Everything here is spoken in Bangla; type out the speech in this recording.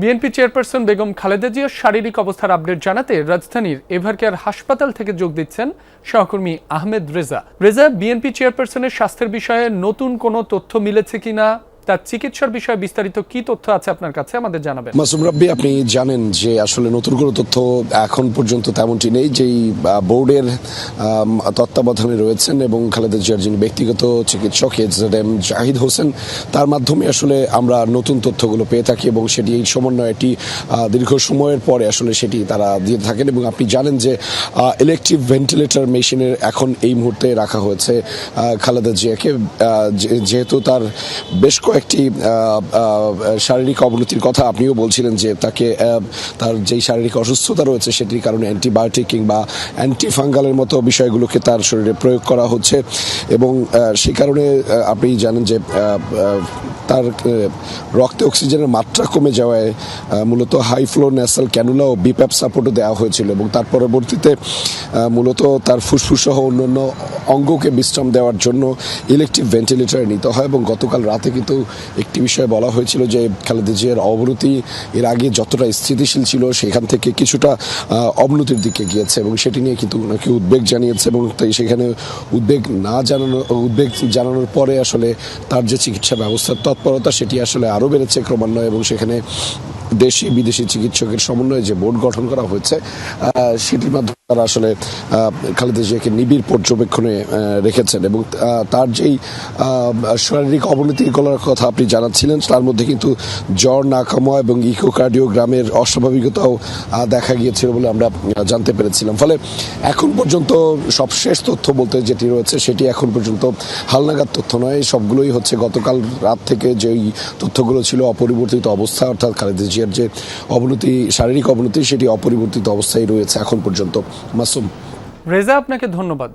বিএনপি চেয়ারপারসন বেগম খালেদা জিয়ার শারীরিক অবস্থার আপডেট জানাতে রাজধানীর এভারকেয়ার হাসপাতাল থেকে যোগ দিচ্ছেন সহকর্মী আহমেদ রেজা। বিএনপি চেয়ারপারসনের স্বাস্থ্যের বিষয়ে নতুন কোনো তথ্য মিলেছে কিনা, তার চিকিৎসার বিষয়ে বিস্তারিত কি তথ্য আছে আপনার কাছে আমাদের জানাবেন। মাসুম রাব্বি, আপনি জানেন যে আসলে নতুন কোনো তথ্য এখন পর্যন্ত তেমনটি নেই। যেই বোর্ডের তত্ত্বাবধানে রয়েছেন এবং খালেদা জিয়ার যিনি ব্যক্তিগত চিকিৎসক এজএম জাহিদ হোসেন, তার মাধ্যমে আসলে আমরা নতুন তথ্যগুলো পেয়ে থাকি এবং সেটি এই সমন্বয়টি দীর্ঘ সময়ের পরে আসলে সেটি তারা দিয়ে থাকেন। এবং আপনি জানেন যে ইলেকট্রিভ ভেন্টিলেটর মেশিনের এখন এই মুহূর্তে রাখা হয়েছে খালেদা জিয়াকে, যেহেতু তার বেশ কয়েকটি শারীরিক অবনতির কথা আপনিও বলছিলেন যে তাকে তার যেই শারীরিক অসুস্থতা রয়েছে সেটির কারণে অ্যান্টিবায়োটিক কিংবা অ্যান্টিফাঙ্গালের মতো বিষয়গুলোকে তার শরীরে প্রয়োগ করা হচ্ছে এবং সেই কারণে আপনি জানেন যে তার রক্তে অক্সিজেনের মাত্রা কমে যাওয়ায় মূলত হাই ফ্লো ন্যাসাল ক্যানুলা ও বিপ্যাপ সাপোর্টও দেওয়া হয়েছিল এবং তার পরবর্তীতে মূলত তার ফুসফুস সহ অন্যান্য অঙ্গকে বিশ্রাম দেওয়ার জন্য ইলেকট্রিক ভেন্টিলেটরে নিতে হয়। এবং গতকাল রাতে কিন্তু একটি বিষয় বলা হয়েছিল যে খালেদা জিয়ার অবনতি এর আগে যতটা স্থিতিশীল ছিল সেখান থেকে কিছুটা অবনতির দিকে গিয়েছে এবং সেটি নিয়ে কিন্তু ওনাকে উদ্বেগ জানিয়েছে এবং তাই সেখানে উদ্বেগ জানানোর পরে আসলে তার যে চিকিৎসা ব্যবস্থার তৎপরতা সেটি আসলে আরও বেড়েছে ক্রমান্বয়ে এবং সেখানে দেশি বিদেশি চিকিৎসকের সমন্বয়ে যে বোর্ড গঠন করা হয়েছে সেটির মাধ্যমে তারা আসলে খালেদা জিয়াকে নিবিড় পর্যবেক্ষণে রেখেছেন এবং তার যেই শারীরিক অবনতির কথা আপনি জানাচ্ছিলেন তার মধ্যে কিন্তু জ্বর না কমা এবং ইকোকার্ডিওগ্রামের অস্বাভাবিকতাও দেখা গিয়েছিল বলে আমরা জানতে পেরেছিলাম। ফলে এখন পর্যন্ত সবশেষ তথ্য বলতে যেটি রয়েছে সেটি এখন পর্যন্ত হালনাগাদ তথ্য নয়, সবগুলোই হচ্ছে গতকাল রাত থেকে যেই তথ্যগুলো ছিল অপরিবর্তিত অবস্থা, অর্থাৎ খালেদা জিয়ার যে অবনতি শারীরিক অবনতি সেটি অপরিবর্তিত অবস্থায় রয়েছে এখন পর্যন্ত। মাসুম রেজা, আপনাকে ধন্যবাদ।